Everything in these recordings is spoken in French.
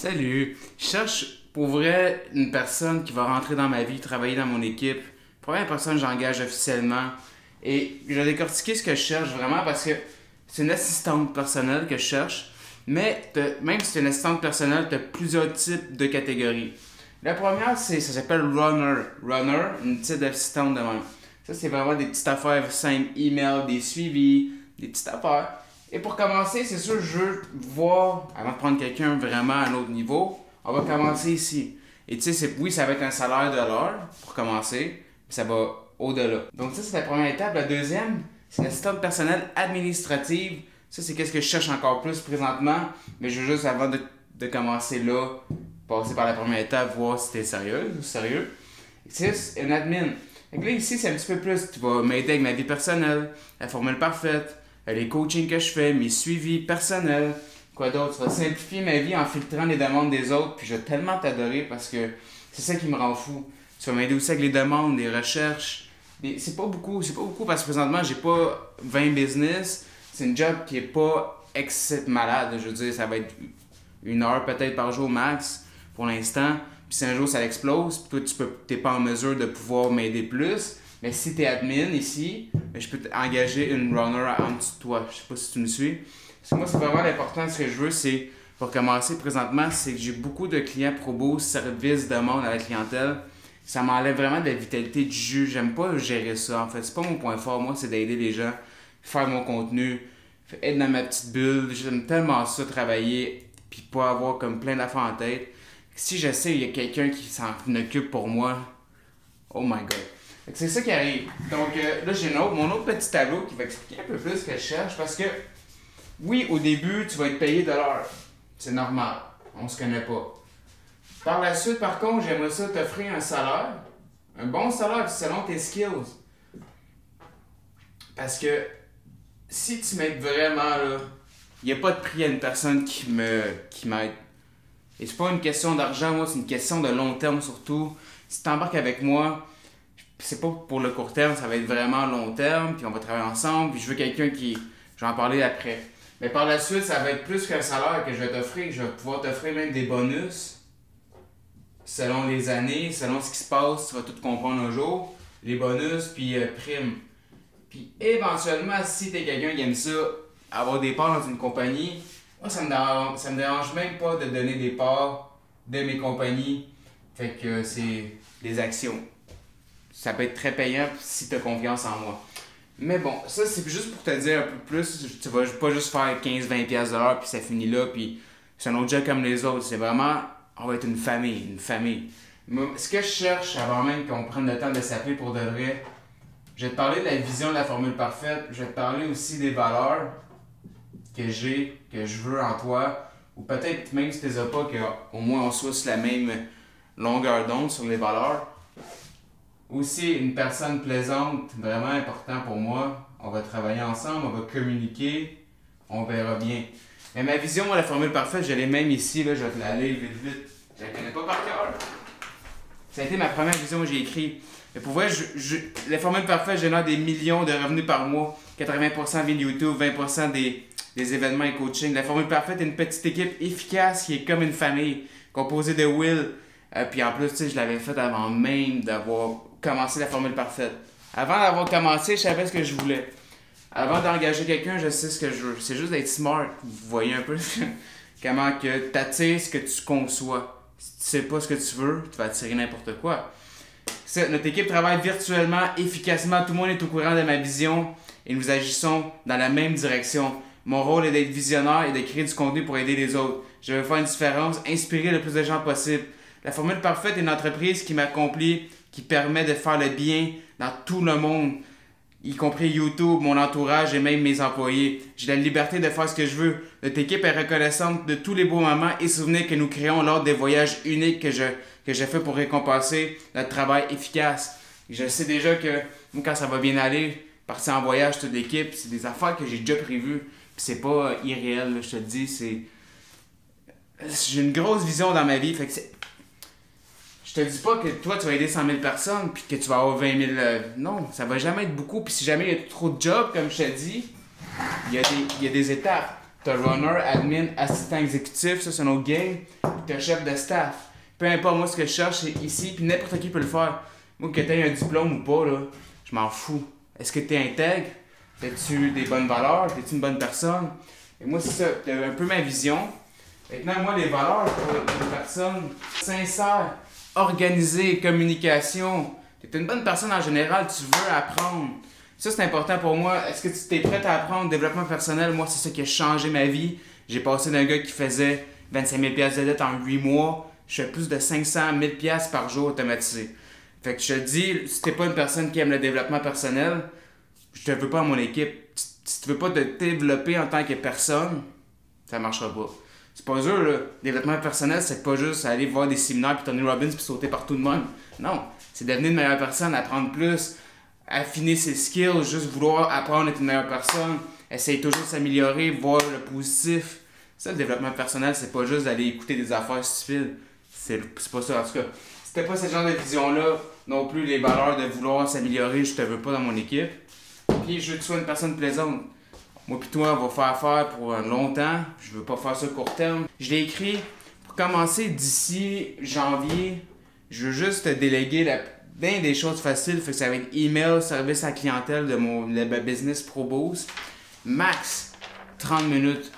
Salut! Je cherche pour vrai une personne qui va rentrer dans ma vie, travailler dans mon équipe. Première personne que j'engage officiellement. Et je vais décortiquer ce que je cherche vraiment parce que c'est une assistante personnelle que je cherche. Mais même si c'est une assistante personnelle, tu as plusieurs types de catégories. La première, ça s'appelle Runner. Runner, une type d'assistante de même. Ça, c'est vraiment des petites affaires simples, email, des suivis, des petites affaires. Et pour commencer, c'est sûr, je veux voir, avant de prendre quelqu'un vraiment à un autre niveau, on va commencer ici. Et tu sais, oui, ça va être un salaire de l'heure pour commencer, mais ça va au-delà. Donc ça, c'est la première étape. La deuxième, c'est l'assistante personnelle administrative. Ça, c'est qu'est-ce que je cherche encore plus présentement, mais je veux juste, avant de commencer là, passer par la première étape, voir si t'es sérieux ou sérieux. 6, une admin. Donc là, ici, c'est un petit peu plus, tu vas m'aider avec ma vie personnelle, la formule parfaite, les coachings que je fais, mes suivis personnels, quoi d'autre. Tu vas simplifier ma vie en filtrant les demandes des autres, puis je vais tellement t'adorer parce que c'est ça qui me rend fou. Tu vas m'aider aussi avec les demandes, les recherches. C'est pas beaucoup parce que présentement, j'ai pas 20 business. C'est une job qui est pas malade. Je veux dire, ça va être 1 heure peut-être par jour max pour l'instant. Puis si un jour ça explose, puis toi t'es pas en mesure de pouvoir m'aider plus. Mais si tu es admin ici, je peux engager une runner en dessous de toi. Je sais pas si tu me suis. Parce que moi, c'est vraiment l'important. Ce que je veux, c'est, pour commencer présentement, c'est que j'ai beaucoup de clients probos, services, demandes à la clientèle. Ça m'enlève vraiment de la vitalité du jeu. J'aime pas gérer ça, en fait. C'est pas mon point fort. Moi, c'est d'aider les gens, faire mon contenu, être dans ma petite bulle. J'aime tellement ça, travailler, puis pas avoir comme plein d'affaires en tête. Si je sais qu'il y a quelqu'un qui s'en occupe pour moi, oh my god. C'est ça qui arrive. Donc là, j'ai mon autre petit tableau qui va expliquer un peu plus ce que je cherche parce que, oui, au début, tu vas être payé de l'heure. C'est normal. On se connaît pas. Par la suite, par contre, j'aimerais ça t'offrir un salaire. Un bon salaire selon tes skills. Parce que si tu m'aides vraiment, là, il n'y a pas de prix à une personne qui m'aide. Et c'est pas une question d'argent, moi, c'est une question de long terme surtout. Si tu embarques avec moi, c'est pas pour le court terme, ça va être vraiment long terme, puis on va travailler ensemble, puis je veux quelqu'un qui... Je vais en parler après. Mais par la suite, ça va être plus qu'un salaire que je vais t'offrir. Je vais pouvoir t'offrir même des bonus selon les années, selon ce qui se passe, tu vas tout comprendre un jour. Les bonus, puis primes. Puis éventuellement, si t'es quelqu'un qui aime ça, avoir des parts dans une compagnie, moi ça me dérange même pas de donner des parts de mes compagnies. Fait que c'est des actions. Ça peut être très payant si tu as confiance en moi. Mais bon, ça c'est juste pour te dire un peu plus. Tu vas pas juste faire 15-20$ de l'heure puis ça finit là. Puis c'est un autre job comme les autres. C'est vraiment, on va être une famille. Moi, ce que je cherche avant même qu'on prenne le temps de s'appeler pour de vrai, je vais te parler de la vision de la formule parfaite. Je vais te parler aussi des valeurs que j'ai, que je veux en toi. Ou peut-être même si tu les as pas, qu'au moins on soit sur la même longueur d'onde sur les valeurs. Aussi, une personne plaisante, vraiment important pour moi. On va travailler ensemble, on va communiquer, on verra bien. Mais ma vision, moi, la formule parfaite, je l'ai même ici, là, je vais te la lire vite. Je la connais pas par cœur. Ça a été ma première vision que j'ai écrite. Mais pour vrai, la formule parfaite génère des millions de revenus par mois. 80% via YouTube, 20% des événements et coaching. La formule parfaite est une petite équipe efficace qui est comme une famille, composée de Will. Puis en plus, tu sais, je l'avais fait avant même d'avoir commencé la formule parfaite. Avant d'avoir commencé, je savais ce que je voulais. Avant d'engager quelqu'un, je sais ce que je veux. C'est juste d'être smart. Vous voyez un peu comment que tu attires ce que tu conçois. Si tu sais pas ce que tu veux, tu vas attirer n'importe quoi. Notre équipe travaille virtuellement, efficacement. Tout le monde est au courant de ma vision et nous agissons dans la même direction. Mon rôle est d'être visionnaire et de créer du contenu pour aider les autres. Je veux faire une différence, inspirer le plus de gens possible. La formule parfaite est une entreprise qui m'accomplit, qui permet de faire le bien dans tout le monde, y compris YouTube, mon entourage et même mes employés. J'ai la liberté de faire ce que je veux. Notre équipe est reconnaissante de tous les beaux moments et souvenirs que nous créons lors des voyages uniques que je fais pour récompenser notre travail efficace. Je sais déjà que moi, quand ça va bien aller, partir en voyage toute l'équipe, c'est des affaires que j'ai déjà prévues. Puis c'est pas irréel, là, je te le dis, j'ai une grosse vision dans ma vie, fait que je te dis pas que toi, tu vas aider 100 000 personnes puis que tu vas avoir 20 000... non, ça va jamais être beaucoup. Puis si jamais il y a trop de jobs, comme je te dis, il y a des étapes. t'as runner, admin, assistant exécutif, ça c'est un autre game. Puis t'as chef de staff. Peu importe, moi ce que je cherche c'est ici, puis n'importe qui peut le faire. Moi que t'aies un diplôme ou pas, là, je m'en fous. Est-ce que t'es intègre? T'as-tu des bonnes valeurs? T'es-tu une bonne personne? Et moi c'est ça, t'as un peu ma vision. Maintenant, moi les valeurs pour une personne sincère, organisée, communication. T'es une bonne personne en général, tu veux apprendre. Ça, c'est important pour moi. Est-ce que tu t'es prêt à apprendre? Développement personnel, moi, c'est ça qui a changé ma vie. J'ai passé d'un gars qui faisait 25 000 $ de dette en 8 mois. Je fais plus de 500 000 $ par jour automatisé. Fait que je te dis, si t'es pas une personne qui aime le développement personnel, je te veux pas à mon équipe. Si tu veux pas te développer en tant que personne, ça marchera pas. C'est pas dur, là. Développement personnel, c'est pas juste aller voir des séminaires puis Tony Robbins puis sauter partout de même. Non, c'est devenir une meilleure personne, apprendre plus, affiner ses skills, juste vouloir apprendre à être une meilleure personne, essayer toujours de s'améliorer, voir le positif. Ça, le développement personnel, c'est pas juste d'aller écouter des affaires stupides. C'est pas ça, en tout cas. Si t'as pas ce genre de vision-là, non plus les valeurs de vouloir s'améliorer, je te veux pas dans mon équipe. Puis je veux que tu sois une personne plaisante. Moi pis toi, on va faire affaire pour longtemps. Je veux pas faire ça court terme. Je l'ai écrit pour commencer d'ici janvier. Je veux juste te déléguer bien des choses faciles. Fait que c'est avec email, service à la clientèle de mon business ProBoost. Max 30 minutes,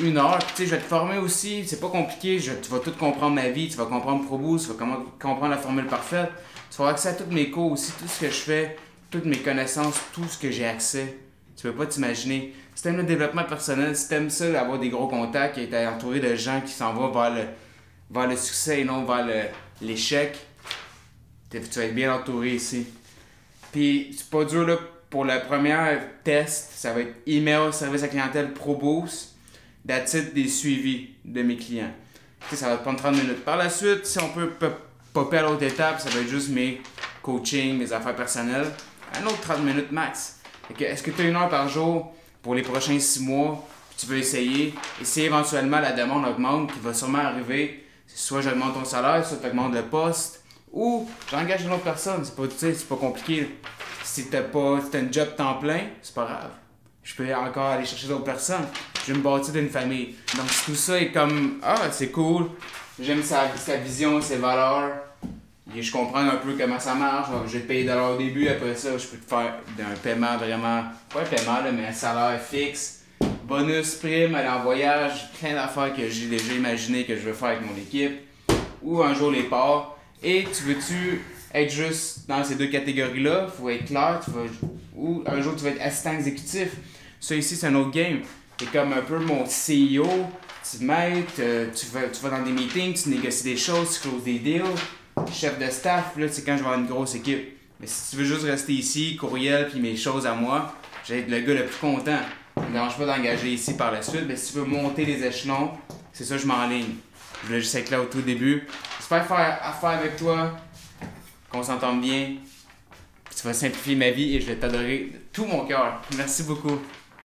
1 heure. Puis, tu sais, je vais te former aussi. C'est pas compliqué. Tu vas tout comprendre ma vie. Tu vas comprendre ProBoost. Tu vas comprendre la formule parfaite. Tu vas avoir accès à tous mes cours aussi, tout ce que je fais, toutes mes connaissances, tout ce que j'ai accès. Tu peux pas t'imaginer. Si t'aimes le développement personnel, si t'aimes ça, avoir des gros contacts et être entouré de gens qui s'en vont vers le succès et non vers l'échec, tu vas être bien entouré ici. Puis c'est pas dur là, pour le premier test, ça va être email, service à clientèle, ProBoost, that's it, des suivis de mes clients. Tu sais, ça va te prendre 30 minutes. Par la suite, si on peut popper à l'autre étape, ça va être juste mes coachings, mes affaires personnelles. Un autre 30 minutes max. Est-ce que tu as 1 heure par jour pour les prochains 6 mois, puis tu veux essayer, et si éventuellement la demande augmente, qui va sûrement arriver, soit j'augmente ton salaire, soit tu augmentes le poste, ou j'engage une autre personne, c'est pas compliqué. Si t'as un job temps plein, c'est pas grave. Je peux encore aller chercher d'autres personnes. Je vais me bâtir d'une famille. Donc si tout ça est comme, c'est cool, j'aime sa vision, ses valeurs, et je comprends un peu comment ça marche, je vais te payer $ au début, après ça, je peux te faire un paiement vraiment, pas un paiement, là, mais un salaire fixe, bonus, prime, aller en voyage, plein d'affaires que j'ai déjà imaginé que je veux faire avec mon équipe, ou un jour les parts. Et tu veux-tu être juste dans ces deux catégories-là, faut être clair, ou un jour tu vas être assistant exécutif. Ça ici, c'est un autre game. T'es comme un peu mon CEO, tu m'aides, tu vas dans des meetings, tu négocies des choses, tu closes des deals. Chef de staff, là, c'est quand je vais avoir une grosse équipe. Mais si tu veux juste rester ici, courriel, puis mes choses à moi, je vais être le gars le plus content. Ça me dérange pas d'engager ici par la suite, mais si tu veux monter les échelons, c'est ça, je m'enligne. Je voulais juste être là au tout début. J'espère faire affaire avec toi, qu'on s'entende bien. Tu vas simplifier ma vie et je vais t'adorer de tout mon cœur. Merci beaucoup.